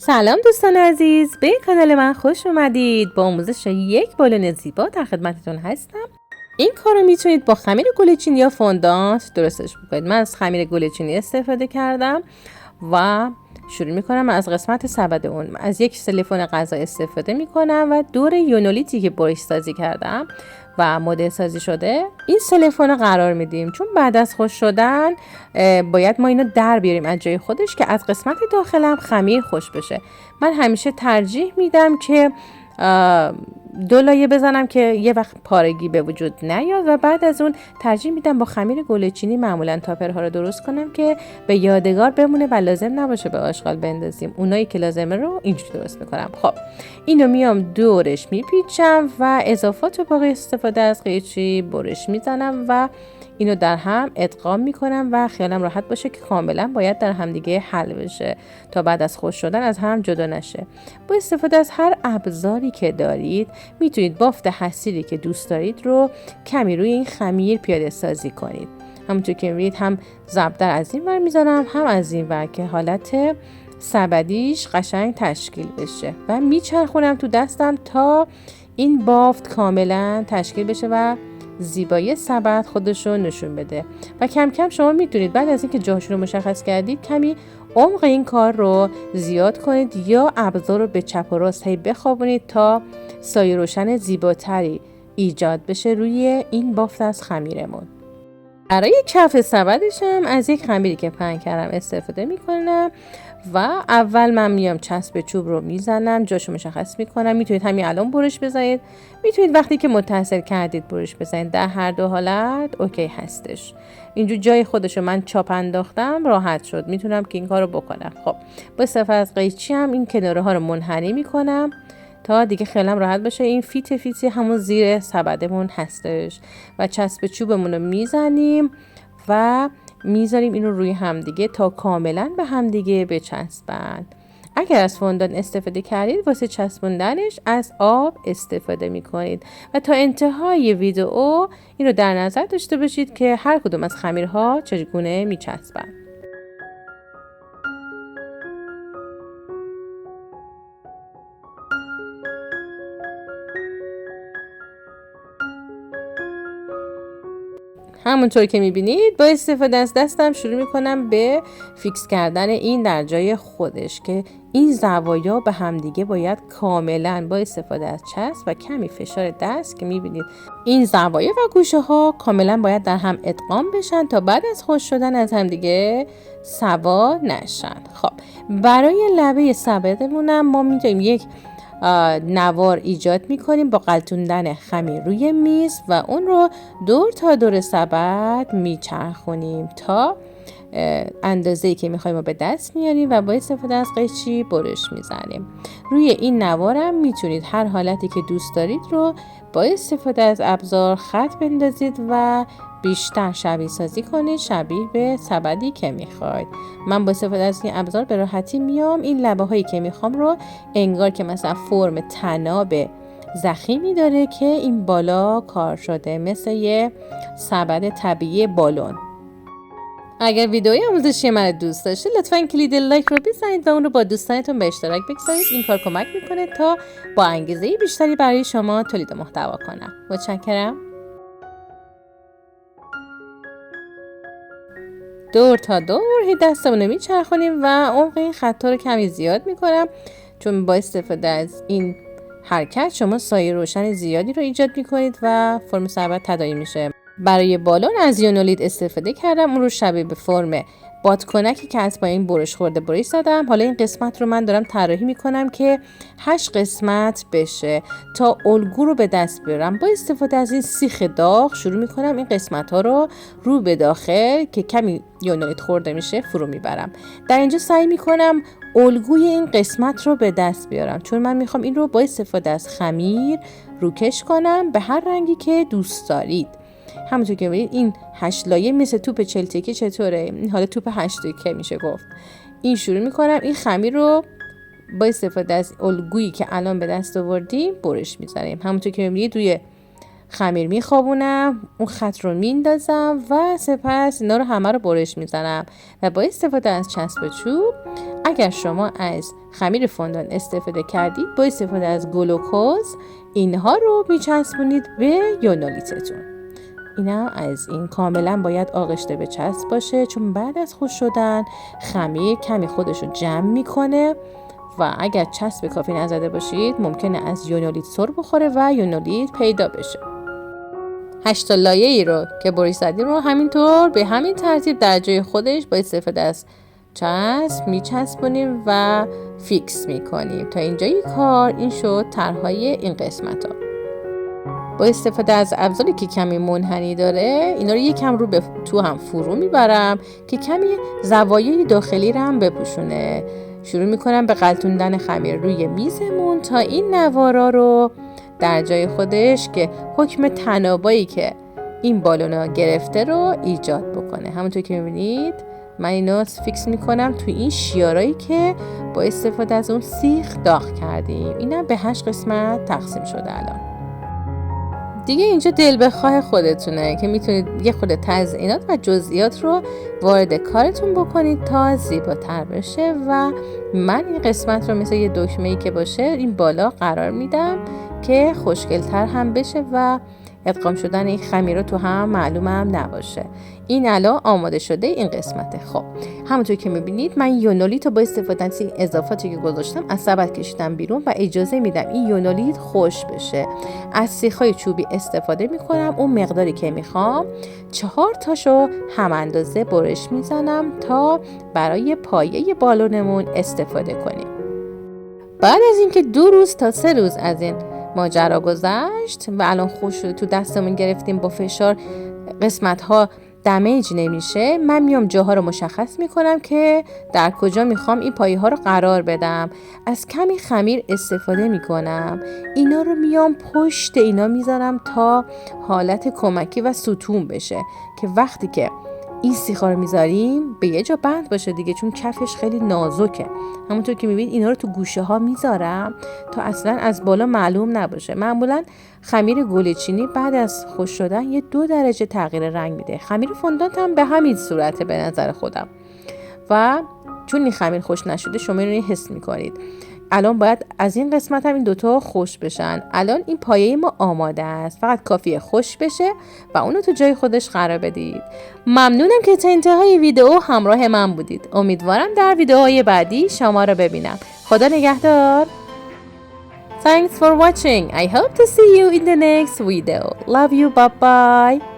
سلام دوستان عزیز، به کانال من خوش اومدید. با آموزش یک بالون زیبا در خدمتتون هستم. این کار رو میتونید با خمیر گلچینی یا فوندانت درستش بکنید. من از خمیر گلچینی استفاده کردم و شروع میکنم از قسمت سبد اون. از یک سیلیفون غذا استفاده میکنم و دور یونولیتی که برش سازی کردم و مدل سازی شده این سیلیفون رو قرار میدیم، چون بعد از خوش شدن باید ما اینو در بیاریم از جای خودش که از قسمت داخلم خمیر خوش بشه. من همیشه ترجیح میدم که دو لایه بزنم که یه وقت پارگی به وجود نیاد و بعد از اون ترجیح میدم با خمیر گلچینی معمولا تاپرها رو درست کنم که به یادگار بمونه و لازم نباشه به آشغال بندازیم. اونایی که لازمه رو اینجوری درست میکنم. خب اینو میام دورش میپیچم و اضافات و باقی استفاده از قیچی برش میزنم و اینو در هم ادغام میکنم و خیالم راحت باشه که کاملا باید در هم دیگه حل بشه تا بعد از خوش شدن از هم جدا نشه. با استفاده از هر ابزاری که دارید میتونید بافت حصیری که دوست دارید رو کمی روی این خمیر پیاده سازی کنید. همونطور که میبینید هم زبدر از این ور میذارم هم از این ور که حالت سبدیش قشنگ تشکیل بشه و میچرخونم تو دستم تا این بافت کاملا تشکیل بشه و زیبایی سبد خودشو نشون بده. و کم کم شما میتونید بعد از اینکه جاشون رو مشخص کردید کمی عمق این کار رو زیاد کنید یا ابزار رو به چپ و راست بخوابونید تا سایه روشن زیباتری ایجاد بشه روی این بافت از خمیرمون. برای کف سبدش هم از یک خمیری که پهن کردم استفاده میکنم و اول من میام چسب چوب رو میزنم، جاشو مشخص میکنم. میتونید همین الان برش بزنید، میتونید وقتی که متصل کردید برش بزنید. در هر دو حالت اوکی هستش. اینجور جای خودشو من چاپ انداختم، راحت شد، میتونم که این کارو بکنم. خب با استفاده از قیچی هم این کناره ها رو منحنی میکنم تا دیگه خیالم راحت باشه. این فیتی همون زیر سبدمون هستش و چسب چوبمون رو میزنیم و میذاریم اینو روی همدیگه تا کاملا به همدیگه بچسبند. اگر از فوندان استفاده کردید واسه چسبوندنش از آب استفاده میکنید و تا انتهای ویدئو این رو در نظر داشته باشید که هر کدوم از خمیرها چگونه میچسبند. همونطور که میبینید با استفاده از دستم شروع میکنم به فیکس کردن این در جای خودش که این زوایا به همدیگه باید کاملا با استفاده از چسب و کمی فشار دست که میبینید این زوایا و گوشه ها کاملا باید در هم ادغام بشن تا بعد از خوش شدن از همدیگه سوا نشن. خب برای لبه سبدمونم ما میتونیم یک نوار ایجاد میکنیم با غلطوندن خمیر روی میز و اون رو دور تا دور سبد میچرخونیم تا اندازه‌ای که میخوایم رو به دست میاریم و با استفاده از قیچی برش میزنیم. روی این نوارم میتونید هر حالتی که دوست دارید رو با استفاده از ابزار خط بندازید و بیشتر شبیه سازی کنید، شبیه به سبدی که میخواید. من با استفاده از این ابزار به راحتی میام این لبه هایی که میخوام رو انگار که مثلا فرم طناب ضخیمی داره که این بالا کار شده مثل یه سبد طبیعی بالون. اگر ویدئوی آموزشی من دوست داشتید لطفاً کلید لایک رو بزنید و اون رو با دوستانتون به اشتراک بگذارید. این کار کمک میکنه تا با انگیزه بیشتری برای شما تولید محتوا کنم. متشکرم. دور تا دور دستمون رو میچرخونیم و عمق این خطا رو کمی زیاد میکنم چون با استفاده از این حرکت شما سایه روشن زیادی رو ایجاد میکنید و فرم سبد تداعی میشه. برای بالون از یونولید استفاده کردم، اون رو شبیه به فرم بادکنکی که از پایین برش خورده برش زدم. حالا این قسمت رو من دارم طراحی میکنم که 8 قسمت بشه تا الگو رو به دست بیارم. با استفاده از این سیخ داغ شروع میکنم این قسمت ها رو به داخل که کمی یونولید خورده میشه فرو میبرم. در اینجا سعی میکنم الگوی این قسمت رو به دست بیارم چون من میخوام این رو با استفاده از خمیر روکش کنم به هر رنگی که دوست دارید. همونطور که می‌بینید این 8 لایه مثل توپ 40 تکه چطوره؟ حالا توپ 8 تکه میشه گفت. این شروع میکنم این خمیر رو با استفاده از الگویی که الان به دست آوردیم برش میزنیم. همونطور که می‌بینید روی خمیر میخوابونم، اون خط رو میندازم و سپس اینا رو همه رو برش میزنم و با استفاده از چسب چوب اگر شما از خمیر فوندان استفاده کردید با استفاده از گلوکوز اینها رو میچسبونید به یونولیتتون. اینا از این کاملا باید آغشته به چسب باشه، چون بعد از خشک شدن خمیر کمی خودش رو جمع میکنه و اگر چسب کافی نزده باشید ممکنه از یونولیت سر بخوره و یونولیت پیدا بشه. 8 لایه ای رو که بریش زدیم رو همینطور به همین ترتیب در جای خودش با استفاده از چسب میچسبونیم و فیکس میکنیم. تا اینجای کار این شد طرحهای این قسمت ها. با استفاده از ابزاری که کمی منحنی داره اینا رو یکم رو به تو هم فرو میبرم که کمی زوایای داخلی رو هم بپوشونه. شروع میکنم به غلطوندن خمیر روی میزمون تا این نوارا رو در جای خودش که حکم تنابایی که این بالونا گرفته رو ایجاد بکنه. همونطور که میبینید من اینو فیکس میکنم تو این شیارایی که با استفاده از اون سیخ داغ کردیم. اینا به 8 قسمت تقسیم شده. الان دیگه اینجا دل بخواه خودتونه که میتونید یه خود تزیینات و جزئیات رو وارد کارتون بکنید تا زیباتر بشه و من این قسمت رو مثل یه دکمه‌ای که باشه این بالا قرار میدم که خوشگل‌تر هم بشه و ادغام شدن این خمیرا تو هم معلوم هم نباشه. این الان آماده شده این قسمته. خب همونطور که میبینید من یونولیت رو با استفاده از این اضافاتی که گذاشتم از سبد کشیدم بیرون و اجازه میدم این یونولیت خوش بشه. از سیخ‌های چوبی استفاده میکنم، اون مقداری که میخوام 4 تاشو هم اندازه برش میزنم تا برای پایه بالونمون استفاده کنیم. بعد از اینکه 2 روز تا 3 روز از این ماجرا گذشت و الان خوش شده تو دستمون گرفتیم، با فشار قسمت ها دمیج نمیشه، من میام جاها رو مشخص میکنم که در کجا میخوام این پایه ها رو قرار بدم. از کمی خمیر استفاده میکنم، اینا رو میام پشت اینا میذارم تا حالت کمکی و ستون بشه که وقتی که این سیخا رو میذاریم به یه جا بند باشه دیگه، چون کفش خیلی نازکه. همونطور که میبینید اینا رو تو گوشه ها میذارم تا اصلا از بالا معلوم نباشه. معمولا خمیر گلچینی بعد از خشک شدن یه 2 درجه تغییر رنگ میده. خمیر فوندانت هم به همین صورته به نظر خودم و چون این خمیر خشک نشده شما اینو حس میکنید. الان باید از این قسمت هم این دوتا خوش بشن. الان این پایه ما آماده است، فقط کافیه خوش بشه و اونو تو جای خودش قرار بدید. ممنونم که تا انتهای ویدیو همراه من بودید. امیدوارم در ویدیوهای بعدی شما رو ببینم. خدا نگهدار. Thanks for watching. I hope to see you in the next video. Love you. Bye bye.